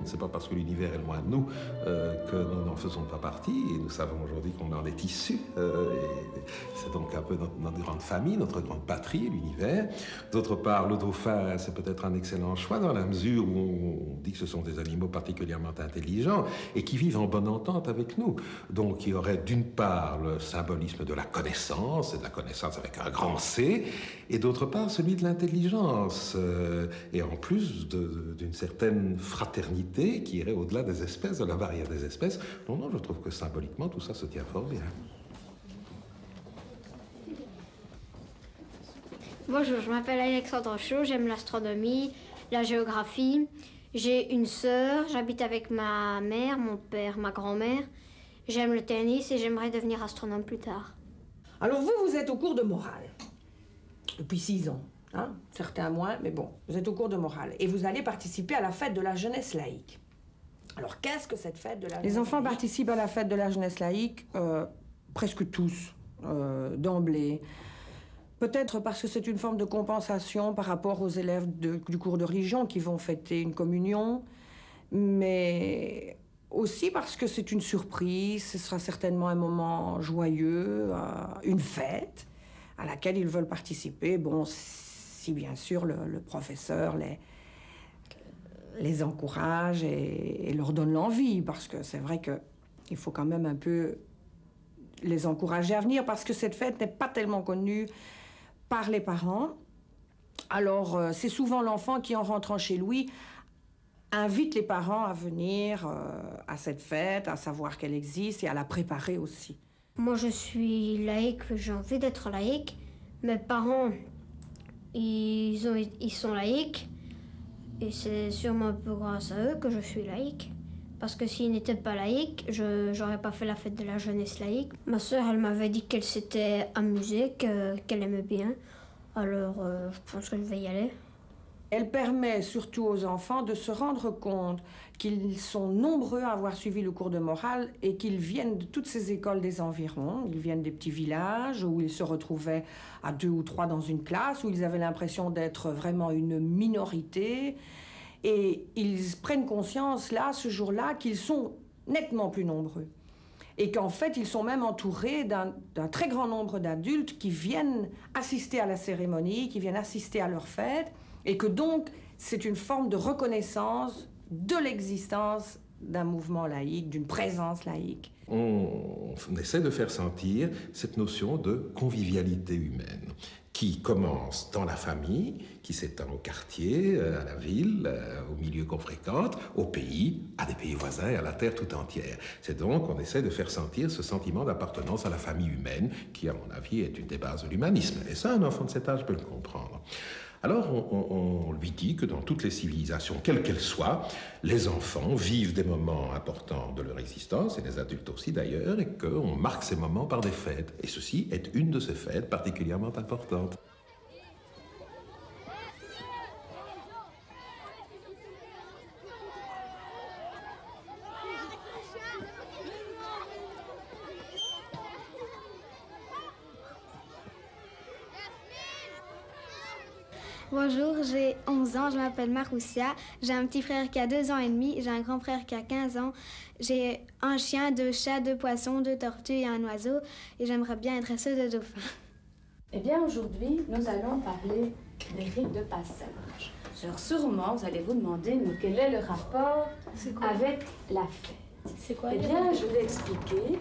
C'est pas parce que l'univers est loin de nous que nous n'en faisons pas partie, et nous savons aujourd'hui qu'on en est issus. C'est donc un peu notre grande famille, notre grande patrie, l'univers. D'autre part, le dauphin, c'est peut-être un excellent choix dans la mesure où on dit que ce sont des animaux particulièrement intelligents et qui vivent en bonne entente avec nous. Donc il y aurait d'une part le symbolisme de la connaissance, et de la connaissance avec un grand C, et d'autre part celui de l'intelligence, et en plus d'une certaine fraternité qui irait au-delà des espèces, de la barrière des espèces. Non, je trouve que symboliquement tout ça se tient fort bien. Bonjour, je m'appelle Alexandre Chaud, j'aime l'astronomie, la géographie. J'ai une sœur, j'habite avec ma mère, mon père, ma grand-mère. J'aime le tennis et j'aimerais devenir astronome plus tard. Alors vous êtes au cours de morale, depuis 6 ans. Hein? Certains moins, mais bon, vous êtes au cours de morale. Et vous allez participer à la fête de la jeunesse laïque. Alors qu'est-ce que cette fête de la jeunesse laïque? Les enfants participent à la fête de la jeunesse laïque, presque tous, d'emblée. Peut-être parce que c'est une forme de compensation par rapport aux élèves du cours de religion qui vont fêter une communion, mais aussi parce que c'est une surprise, ce sera certainement un moment joyeux, une fête à laquelle ils veulent participer. Bon, si bien sûr le professeur les encourage et leur donne l'envie, parce que c'est vrai qu'il faut quand même un peu les encourager à venir, parce que cette fête n'est pas tellement connue par les parents. Alors, c'est souvent l'enfant qui, en rentrant chez lui, invite les parents à venir à cette fête, à savoir qu'elle existe et à la préparer aussi. Moi, je suis laïque, j'ai envie d'être laïque. Mes parents, ils sont laïques. Et c'est sûrement un peu grâce à eux que je suis laïque. Parce que s'ils n'étaient pas laïques, je n'aurais pas fait la fête de la jeunesse laïque. Ma sœur, elle m'avait dit qu'elle s'était amusée, qu'elle aimait bien. Alors, je pense que je vais y aller. Elle permet surtout aux enfants de se rendre compte qu'ils sont nombreux à avoir suivi le cours de morale et qu'ils viennent de toutes ces écoles des environs. Ils viennent des petits villages où ils se retrouvaient à 2 ou 3 dans une classe, où ils avaient l'impression d'être vraiment une minorité. Et ils prennent conscience, là, ce jour-là, qu'ils sont nettement plus nombreux. Et qu'en fait, ils sont même entourés d'un très grand nombre d'adultes qui viennent assister à la cérémonie, qui viennent assister à leur fête, et que donc, c'est une forme de reconnaissance de l'existence d'un mouvement laïque, d'une présence laïque. On essaie de faire sentir cette notion de convivialité humaine qui commence dans la famille, qui s'étend au quartier, à la ville, au milieu qu'on fréquente, au pays, à des pays voisins et à la terre tout entière. C'est donc qu'on essaie de faire sentir ce sentiment d'appartenance à la famille humaine qui, à mon avis, est une des bases de l'humanisme. Et ça, un enfant de cet âge peut le comprendre. Alors, on lui dit que dans toutes les civilisations, quelles qu'elles soient, les enfants vivent des moments importants de leur existence, et les adultes aussi d'ailleurs, et qu'on marque ces moments par des fêtes. Et ceci est une de ces fêtes particulièrement importantes. Bonjour, j'ai 11 ans, je m'appelle Maroussia, j'ai un petit frère qui a 2 ans et demi, j'ai un grand frère qui a 15 ans, j'ai un chien, 2 chats, 2 poissons, 2 tortues et un oiseau, et j'aimerais bien être dresseuse de dauphins. Eh bien, aujourd'hui, nous allons parler des rites de passage. Alors sûrement, vous allez vous demander, mais quel est le rapport avec la fête? C'est quoi? Eh bien, je vais expliquer.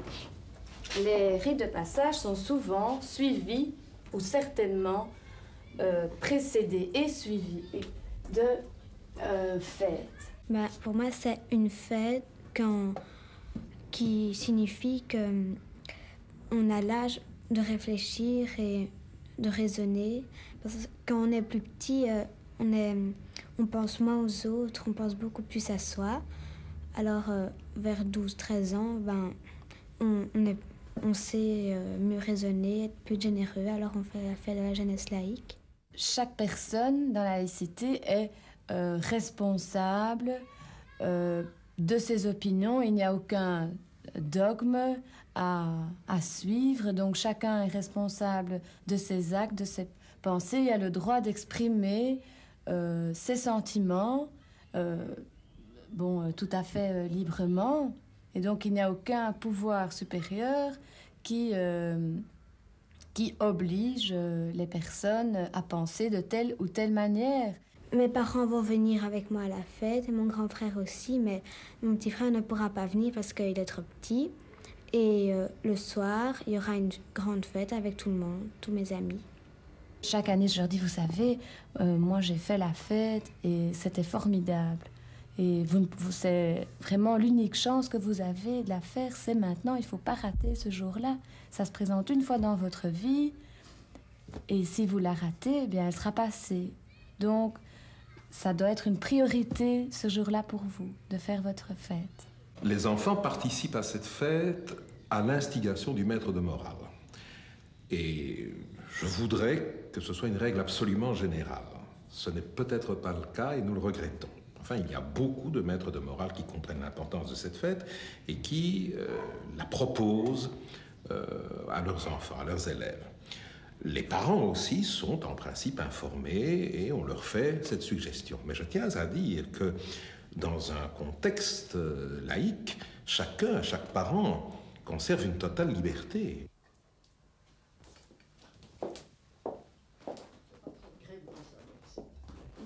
Les rites de passage sont souvent suivis, ou certainement précédés et suivis de fêtes. Pour moi, c'est une fête qui signifie qu'on a l'âge de réfléchir et de raisonner. Parce que quand on est plus petit, on pense moins aux autres, on pense beaucoup plus à soi. Alors, vers 12-13 ans, on sait mieux raisonner, être plus généreux. Alors, on fait la fête de la jeunesse laïque. Chaque personne dans la laïcité est responsable de ses opinions. Il n'y a aucun dogme à suivre. Donc, chacun est responsable de ses actes, de ses pensées. Il a le droit d'exprimer ses sentiments tout à fait librement. Et donc, il n'y a aucun pouvoir supérieur qui oblige les personnes à penser de telle ou telle manière. Mes parents vont venir avec moi à la fête, et mon grand frère aussi, mais mon petit frère ne pourra pas venir parce qu'il est trop petit. Et le soir, il y aura une grande fête avec tout le monde, tous mes amis. Chaque année, je leur dis, vous savez, moi j'ai fait la fête et c'était formidable. Et c'est vraiment l'unique chance que vous avez de la faire, c'est maintenant, il ne faut pas rater ce jour-là. Ça se présente une fois dans votre vie, et si vous la ratez, eh bien, elle sera passée. Donc, ça doit être une priorité ce jour-là pour vous, de faire votre fête. Les enfants participent à cette fête à l'instigation du maître de morale. Et je voudrais que ce soit une règle absolument générale. Ce n'est peut-être pas le cas et nous le regrettons. Enfin, il y a beaucoup de maîtres de morale qui comprennent l'importance de cette fête et qui la proposent à leurs enfants, à leurs élèves. Les parents aussi sont en principe informés et on leur fait cette suggestion. Mais je tiens à dire que dans un contexte laïque, chaque parent conserve une totale liberté.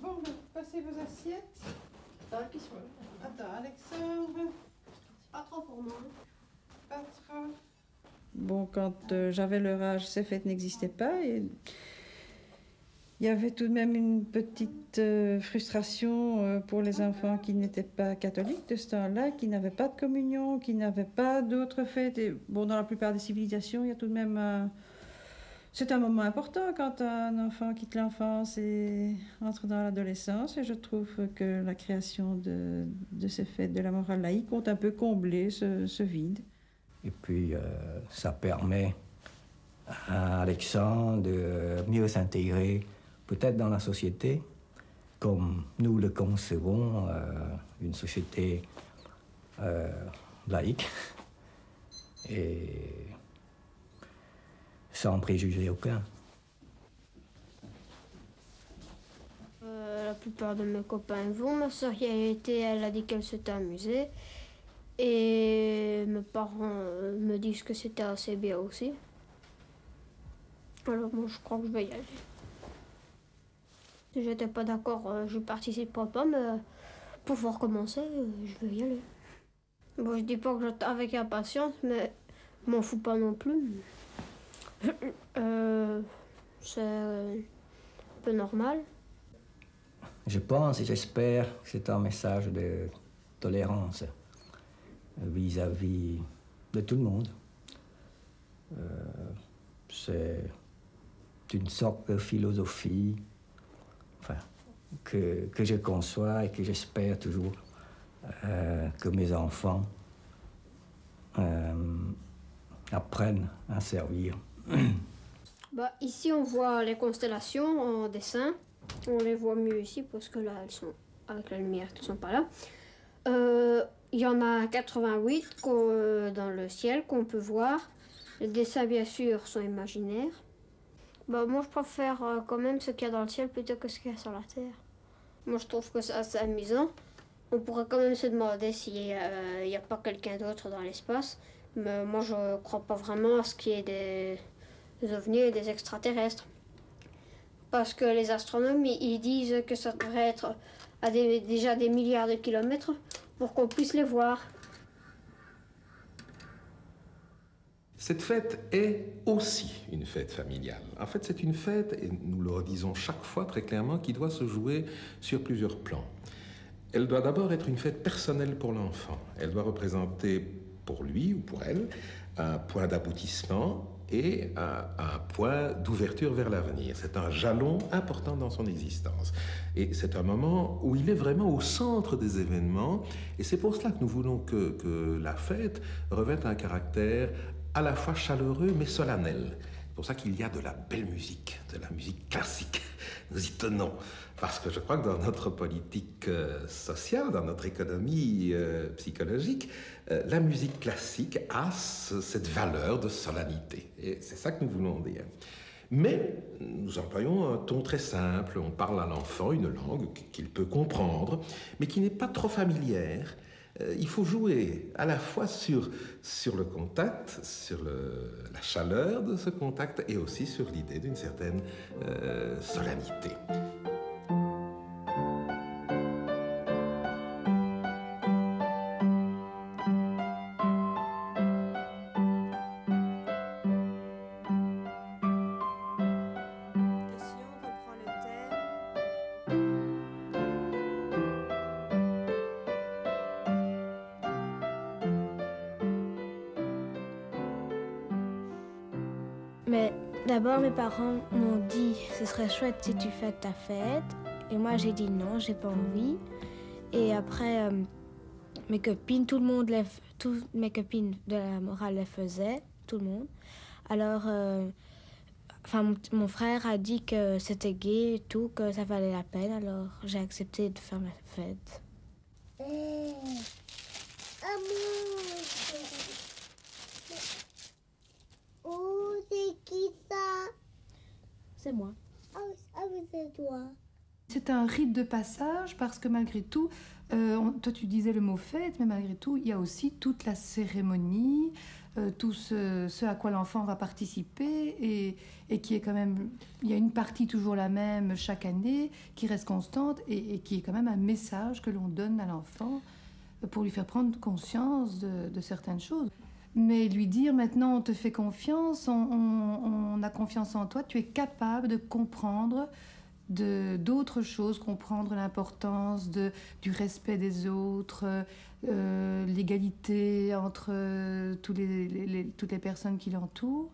Bon, passez vos assiettes. Attends, Alexandre. Pas trop pour moi. Pas trop. Bon, quand j'avais leur âge, ces fêtes n'existaient pas. Et il y avait tout de même une petite frustration pour les enfants qui n'étaient pas catholiques de ce temps-là, qui n'avaient pas de communion, qui n'avaient pas d'autres fêtes. Et, bon, dans la plupart des civilisations, il y a tout de même... C'est un moment important quand un enfant quitte l'enfance et entre dans l'adolescence. Et je trouve que la création de ces fêtes de la morale laïque ont un peu comblé ce vide. Et puis, ça permet à Alexandre de mieux s'intégrer peut-être dans la société, comme nous le concevons, une société laïque, et sans préjugés aucun. La plupart de mes copains vont. Ma soeur y a été, elle a dit qu'elle s'était amusée. Et mes parents me disent que c'était assez bien aussi. Alors moi je crois que je vais y aller. Si j'étais pas d'accord, je participerai pas, mais pour pouvoir commencer, je vais y aller. Bon, je dis pas que j'attends avec impatience, mais je m'en fous pas non plus. C'est un peu normal. Je pense et j'espère que c'est un message de tolérance vis-à-vis de tout le monde. C'est une sorte de philosophie, enfin, que je conçois et que j'espère toujours que mes enfants apprennent à servir. Bah, ici, on voit les constellations en dessin. On les voit mieux ici parce que là, elles sont avec la lumière, elles ne sont pas là. Il y en a 88 dans le ciel qu'on peut voir. Les dessins, bien sûr, sont imaginaires. Bah, moi, je préfère quand même ce qu'il y a dans le ciel plutôt que ce qu'il y a sur la Terre. Moi, je trouve que c'est assez amusant. On pourrait quand même se demander s'il n'y a pas quelqu'un d'autre dans l'espace. Mais moi, je ne crois pas vraiment à ce qu'il y ait des ovnis et des extraterrestres. Parce que les astronomes, ils disent que ça devrait être à déjà des milliards de kilomètres pour qu'on puisse les voir. Cette fête est aussi une fête familiale. En fait, c'est une fête, et nous le redisons chaque fois très clairement, qui doit se jouer sur plusieurs plans. Elle doit d'abord être une fête personnelle pour l'enfant. Elle doit représenter pour lui ou pour elle un point d'aboutissement et un point d'ouverture vers l'avenir. C'est un jalon important dans son existence. Et c'est un moment où il est vraiment au centre des événements. Et c'est pour cela que nous voulons que la fête revête un caractère à la fois chaleureux mais solennel. C'est pour ça qu'il y a de la belle musique, de la musique classique. Nous y tenons. Parce que je crois que dans notre politique sociale, dans notre économie psychologique, la musique classique a cette valeur de solennité. Et c'est ça que nous voulons dire. Mais nous employons un ton très simple. On parle à l'enfant une langue qu'il peut comprendre, mais qui n'est pas trop familière. Il faut jouer à la fois sur le contact, sur la chaleur de ce contact et aussi sur l'idée d'une certaine solennité. Mais d'abord, mes parents m'ont dit ce serait chouette si tu fais ta fête. Et moi, j'ai dit non, j'ai pas envie. Et après, mes copines, toutes mes copines de la morale les faisaient, tout le monde. Alors, mon frère a dit que c'était gai et tout, que ça valait la peine. Alors, j'ai accepté de faire ma fête. Oh, c'est qui ça? C'est moi. Ah, c'est toi. C'est un rite de passage parce que malgré tout, toi tu disais le mot fête, mais malgré tout, il y a aussi toute la cérémonie, tout ce à quoi l'enfant va participer et qui est quand même... Il y a une partie toujours la même chaque année, qui reste constante et qui est quand même un message que l'on donne à l'enfant pour lui faire prendre conscience de certaines choses. Mais lui dire maintenant on te fait confiance, on a confiance en toi, tu es capable de comprendre d'autres choses, comprendre l'importance du respect des autres, l'égalité entre toutes les personnes qui l'entourent.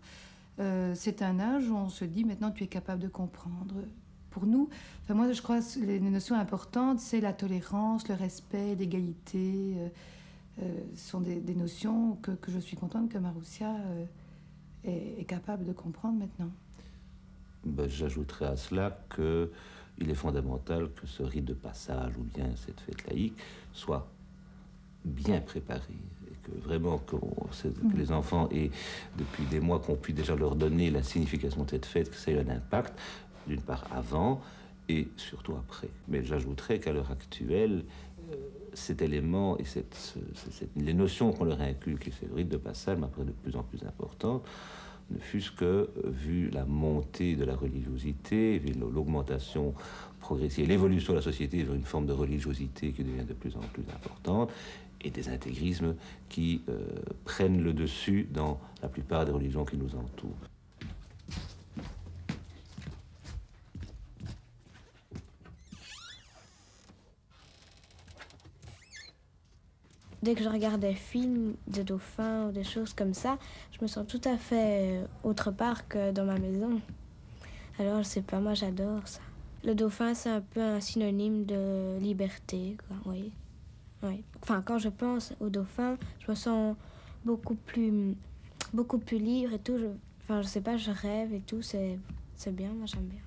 C'est un âge où on se dit maintenant tu es capable de comprendre. Pour nous, moi je crois que les notions importantes, c'est la tolérance, le respect, l'égalité. Ce sont des notions que je suis contente que Maroussia est capable de comprendre maintenant. Ben, j'ajouterais à cela qu'il est fondamental que ce rite de passage ou bien cette fête laïque soit bien préparée et que vraiment que les enfants aient depuis des mois qu'on puisse déjà leur donner la signification de cette fête, que ça ait un impact, d'une part avant et surtout après. Mais j'ajouterais qu'à l'heure actuelle, cet élément et les notions qu'on leur inculque, et ce rite de passage m'apparaît de plus en plus important, ne fût-ce que vu la montée de la religiosité, vu l'augmentation progressive, l'évolution de la société vers une forme de religiosité qui devient de plus en plus importante, et des intégrismes qui prennent le dessus dans la plupart des religions qui nous entourent. Dès que je regarde des films de dauphins ou des choses comme ça, je me sens tout à fait autre part que dans ma maison. Alors, je sais pas, moi j'adore ça. Le dauphin, c'est un peu un synonyme de liberté, quoi, oui. Oui. Enfin, quand je pense au dauphin, je me sens beaucoup plus libre et tout. Je sais pas, je rêve et tout, c'est bien, moi j'aime bien.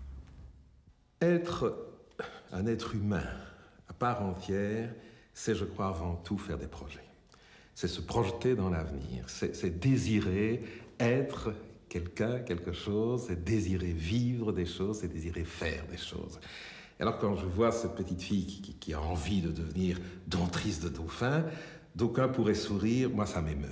Être un être humain à part entière, c'est, je crois, avant tout faire des projets. C'est se projeter dans l'avenir, c'est désirer être quelqu'un, quelque chose, c'est désirer vivre des choses, c'est désirer faire des choses. Alors quand je vois cette petite fille qui a envie de devenir domptrice de dauphins, d'aucuns pourraient sourire, moi ça m'émeut,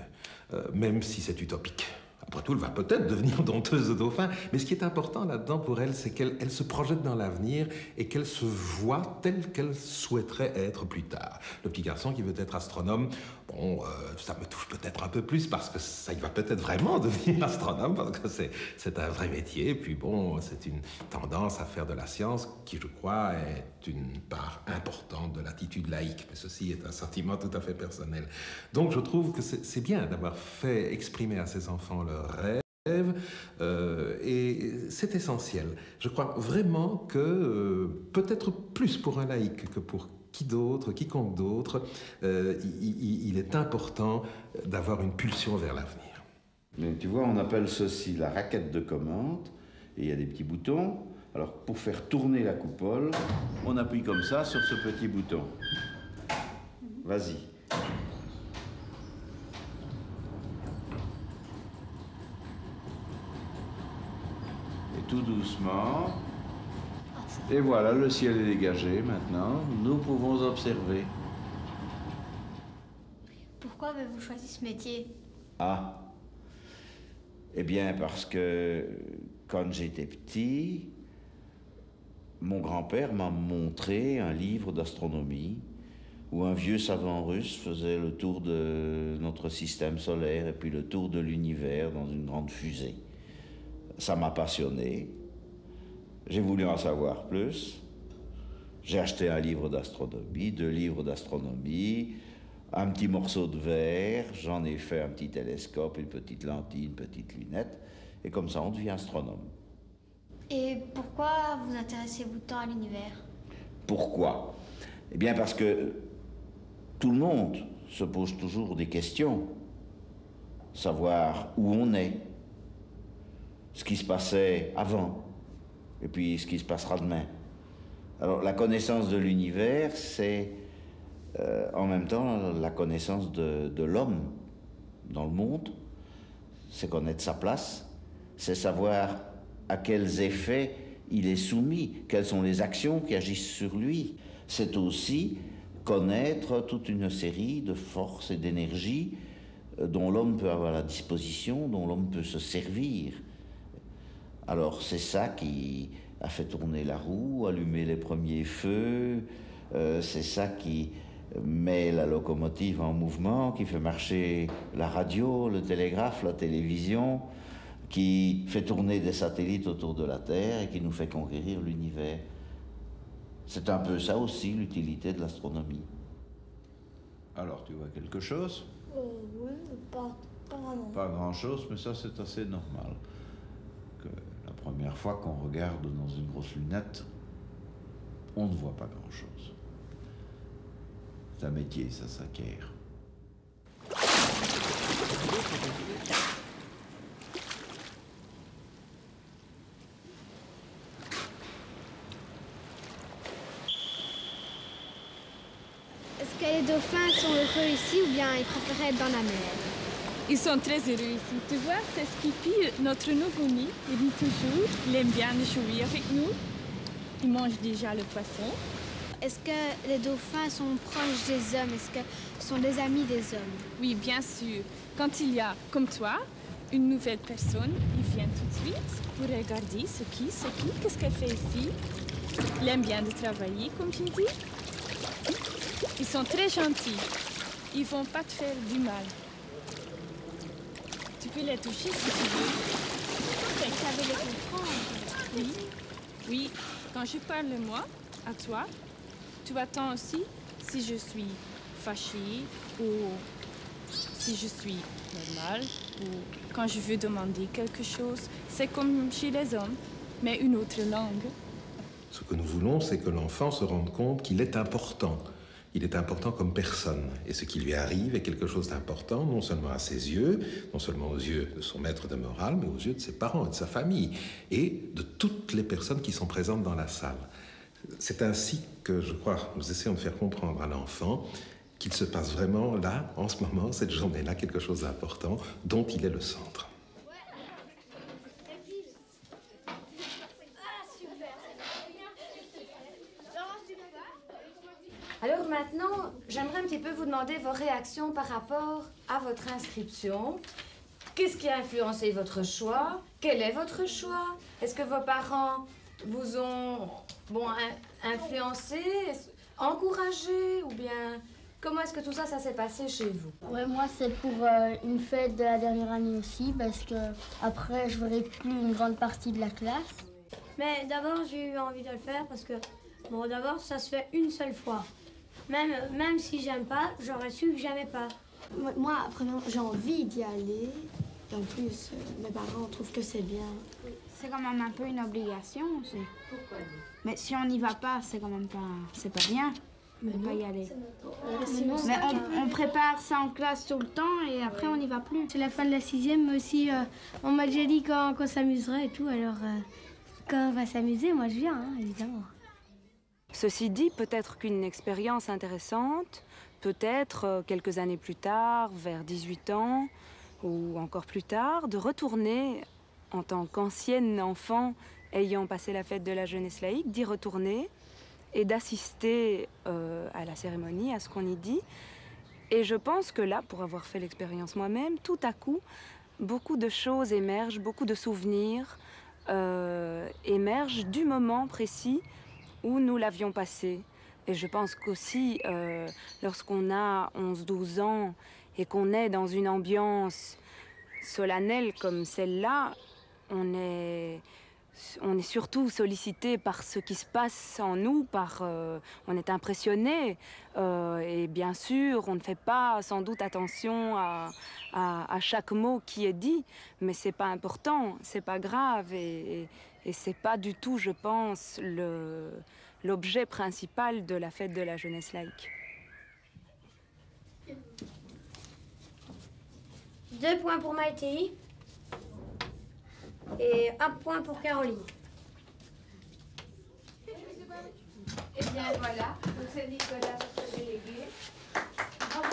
même si c'est utopique. Après tout, elle va peut-être devenir dompteuse de dauphins, mais ce qui est important là-dedans pour elle, c'est qu'elle se projette dans l'avenir et qu'elle se voit telle qu'elle souhaiterait être plus tard. Le petit garçon qui veut être astronome, bon, ça me touche peut-être un peu plus parce que ça, il va peut-être vraiment devenir astronome parce que c'est un vrai métier. Et puis bon, c'est une tendance à faire de la science qui, je crois, est une part importante de l'attitude laïque. Mais ceci est un sentiment tout à fait personnel. Donc je trouve que c'est bien d'avoir fait exprimer à ces enfants leur rêve, et c'est essentiel. Je crois vraiment que, peut-être plus pour un laïc que pour quiconque d'autre, il est important d'avoir une pulsion vers l'avenir. Mais tu vois, on appelle ceci la raquette de commande, et il y a des petits boutons. Alors, pour faire tourner la coupole, on appuie comme ça sur ce petit bouton. Vas-y. tout doucement. Et voilà, le ciel est dégagé maintenant. Nous pouvons observer. Pourquoi avez-vous choisi ce métier? Ah, eh bien parce que quand j'étais petit, mon grand-père m'a montré un livre d'astronomie où un vieux savant russe faisait le tour de notre système solaire et puis le tour de l'univers dans une grande fusée. Ça m'a passionné. J'ai voulu en savoir plus. J'ai acheté un livre d'astronomie, 2 livres d'astronomie, un petit morceau de verre, j'en ai fait un petit télescope, une petite lentille, une petite lunette, et comme ça on devient astronome. Et pourquoi vous intéressez-vous tant à l'univers? Pourquoi? Eh bien parce que tout le monde se pose toujours des questions. Savoir où on est, ce qui se passait avant, et puis ce qui se passera demain. Alors la connaissance de l'univers, c'est en même temps la connaissance de l'homme dans le monde, c'est connaître sa place, c'est savoir à quels effets il est soumis, quelles sont les actions qui agissent sur lui. C'est aussi connaître toute une série de forces et d'énergies dont l'homme peut avoir la disposition, dont l'homme peut se servir. Alors c'est ça qui a fait tourner la roue, allumer les premiers feux, c'est ça qui met la locomotive en mouvement, qui fait marcher la radio, le télégraphe, la télévision, qui fait tourner des satellites autour de la Terre et qui nous fait conquérir l'univers. C'est un peu ça aussi l'utilité de l'astronomie. Alors, tu vois quelque chose? Oui, pas vraiment. Pas grand-chose, mais ça c'est assez normal. Que la première fois qu'on regarde dans une grosse lunette, on ne voit pas grand-chose. C'est un métier, ça s'acquiert. Est-ce que les dauphins sont heureux ici ou bien ils préfèrent être dans la mer? Ils sont très heureux ici. Tu vois, c'est Skippy, notre nouveau-né. Il rit toujours, il aime bien jouer avec nous. Il mange déjà le poisson. Est-ce que les dauphins sont proches des hommes? Est-ce que ce sont des amis des hommes? Oui, bien sûr. Quand il y a, comme toi, une nouvelle personne, ils viennent tout de suite pour regarder qu'est-ce qu'elle fait ici. Il aime bien de travailler, comme j'ai dit. Ils sont très gentils. Ils vont pas te faire du mal. Tu peux les toucher si tu veux. Vous savez les comprendre. Oui. Oui. Quand je parle moi, à toi, tu attends aussi si je suis fâchée ou si je suis normale ou quand je veux demander quelque chose. C'est comme chez les hommes, mais une autre langue. Ce que nous voulons, c'est que l'enfant se rende compte qu'il est important. Il est important comme personne. Et ce qui lui arrive est quelque chose d'important, non seulement à ses yeux, non seulement aux yeux de son maître de morale, mais aux yeux de ses parents et de sa famille, et de toutes les personnes qui sont présentes dans la salle. C'est ainsi que, je crois, nous essayons de faire comprendre à l'enfant qu'il se passe vraiment là, en ce moment, cette journée-là, quelque chose d'important, dont il est le centre. Alors maintenant, j'aimerais un petit peu vous demander vos réactions par rapport à votre inscription. Qu'est-ce qui a influencé votre choix? Quel est votre choix? Est-ce que vos parents vous ont influencé, encouragé ou bien comment est-ce que tout ça s'est passé chez vous? Ouais, moi c'est pour une fête de la dernière année aussi parce que après je verrai plus une grande partie de la classe. Mais d'abord, j'ai eu envie de le faire parce que, bon, d'abord, ça se fait une seule fois. Même si j'aime pas, j'aurais su que j'aimais pas. Moi, vraiment, j'ai envie d'y aller. Et en plus, mes parents trouvent que c'est bien. C'est quand même un peu une obligation aussi. Pourquoi? Mais si on n'y va pas, c'est quand même pas... C'est pas bien de ne pas y aller. Mais on prépare ça en classe tout le temps et après on n'y va plus. C'est la fin de la 6e, mais aussi, on m'a déjà dit qu'on s'amuserait et tout. Alors, quand on va s'amuser, moi je viens, hein, évidemment. Ceci dit, peut-être qu'une expérience intéressante, peut-être quelques années plus tard, vers 18 ans ou encore plus tard, de retourner en tant qu'ancienne enfant ayant passé la fête de la jeunesse laïque, d'y retourner et d'assister à la cérémonie, à ce qu'on y dit. Et je pense que là, pour avoir fait l'expérience moi-même, tout à coup, beaucoup de choses émergent, beaucoup de souvenirs émergent du moment précis où nous l'avions passé. Et je pense qu'aussi, lorsqu'on a 11-12 ans et qu'on est dans une ambiance solennelle comme celle-là, on est surtout sollicité par ce qui se passe en nous, on est impressionné. Et bien sûr, on ne fait pas sans doute attention à chaque mot qui est dit, mais c'est pas important, c'est pas grave, et c'est pas du tout, je pense, l'objet principal de la fête de la jeunesse laïque. 2 points pour Maïté et 1 point pour Caroline. Et bien voilà, donc c'est Nicolas, notre délégué.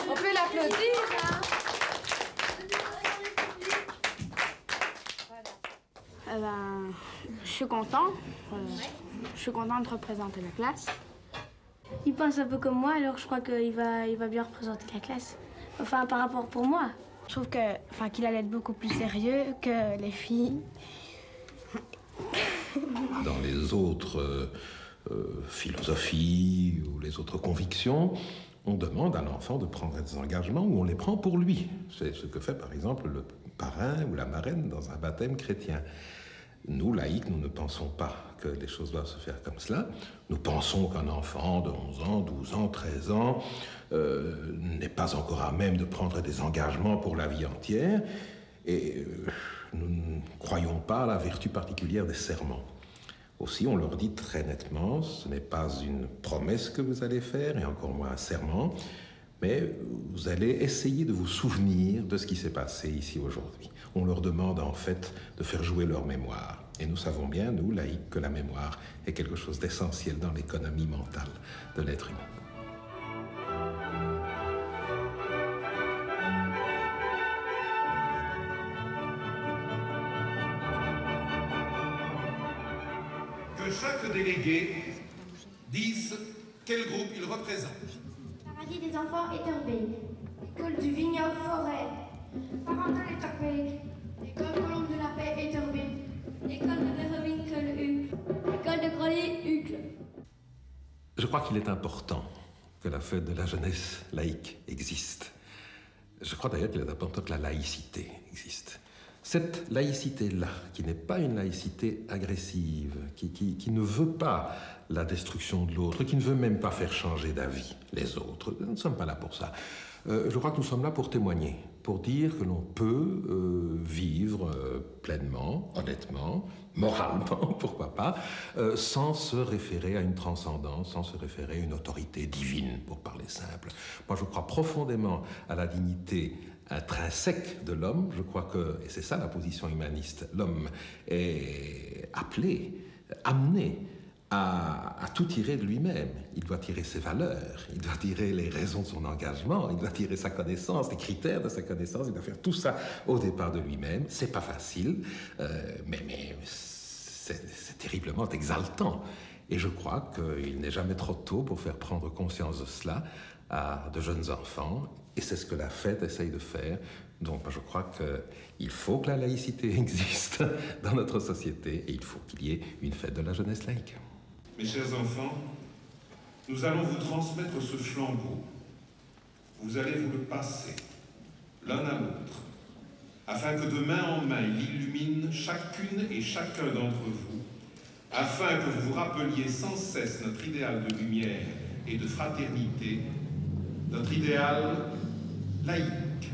On peut l'applaudir, hein? Je suis content. Je suis content de représenter la classe. Il pense un peu comme moi, alors je crois qu'il va bien représenter la classe. Enfin, par rapport pour moi. Je trouve qu'il allait être beaucoup plus sérieux que les filles. Dans les autres philosophies ou les autres convictions, on demande à l'enfant de prendre des engagements ou on les prend pour lui. C'est ce que fait par exemple le parrain ou la marraine dans un baptême chrétien. Nous, laïcs, nous ne pensons pas que les choses doivent se faire comme cela. Nous pensons qu'un enfant de 11 ans, 12 ans, 13 ans n'est pas encore à même de prendre des engagements pour la vie entière. Et nous ne croyons pas à la vertu particulière des serments. Aussi, on leur dit très nettement, ce n'est pas une promesse que vous allez faire, et encore moins un serment, mais vous allez essayer de vous souvenir de ce qui s'est passé ici aujourd'hui. On leur demande en fait de faire jouer leur mémoire. Et nous savons bien, nous, laïcs, que la mémoire est quelque chose d'essentiel dans l'économie mentale de l'être humain. Que chaque délégué dise quel groupe il représente. Paradis des enfants Etterbeek. École du Vignoble Forêt. Parental Etterbeek. École Colombe de la Paix Etterbeek. École de Verwinkel-Hucle. École de Grolly-Hucle. Je crois qu'il est important que la fête de la jeunesse laïque existe. Je crois d'ailleurs qu'il est important que la laïcité existe. Cette laïcité-là, qui n'est pas une laïcité agressive, qui ne veut pas la destruction de l'autre, qui ne veut même pas faire changer d'avis les autres, nous ne sommes pas là pour ça. Je crois que nous sommes là pour témoigner, pour dire que l'on peut vivre pleinement, honnêtement, moralement, pourquoi pas, sans se référer à une transcendance, sans se référer à une autorité divine, pour parler simple. Moi, je crois profondément à la dignité intrinsèque de l'homme. Je crois que, et c'est ça la position humaniste, l'homme est appelé, amené à tout tirer de lui-même. Il doit tirer ses valeurs, il doit tirer les raisons de son engagement, il doit tirer sa connaissance, les critères de sa connaissance, il doit faire tout ça au départ de lui-même. C'est pas facile, mais c'est terriblement exaltant. Et je crois qu'il n'est jamais trop tôt pour faire prendre conscience de cela à de jeunes enfants, et c'est ce que la fête essaye de faire. Donc je crois qu'il faut que la laïcité existe dans notre société, et il faut qu'il y ait une fête de la jeunesse laïque. Mes chers enfants, nous allons vous transmettre ce flambeau. Vous allez vous le passer, l'un à l'autre, afin que de main en main, il illumine chacune et chacun d'entre vous, afin que vous vous rappeliez sans cesse notre idéal de lumière et de fraternité, notre idéal laïque.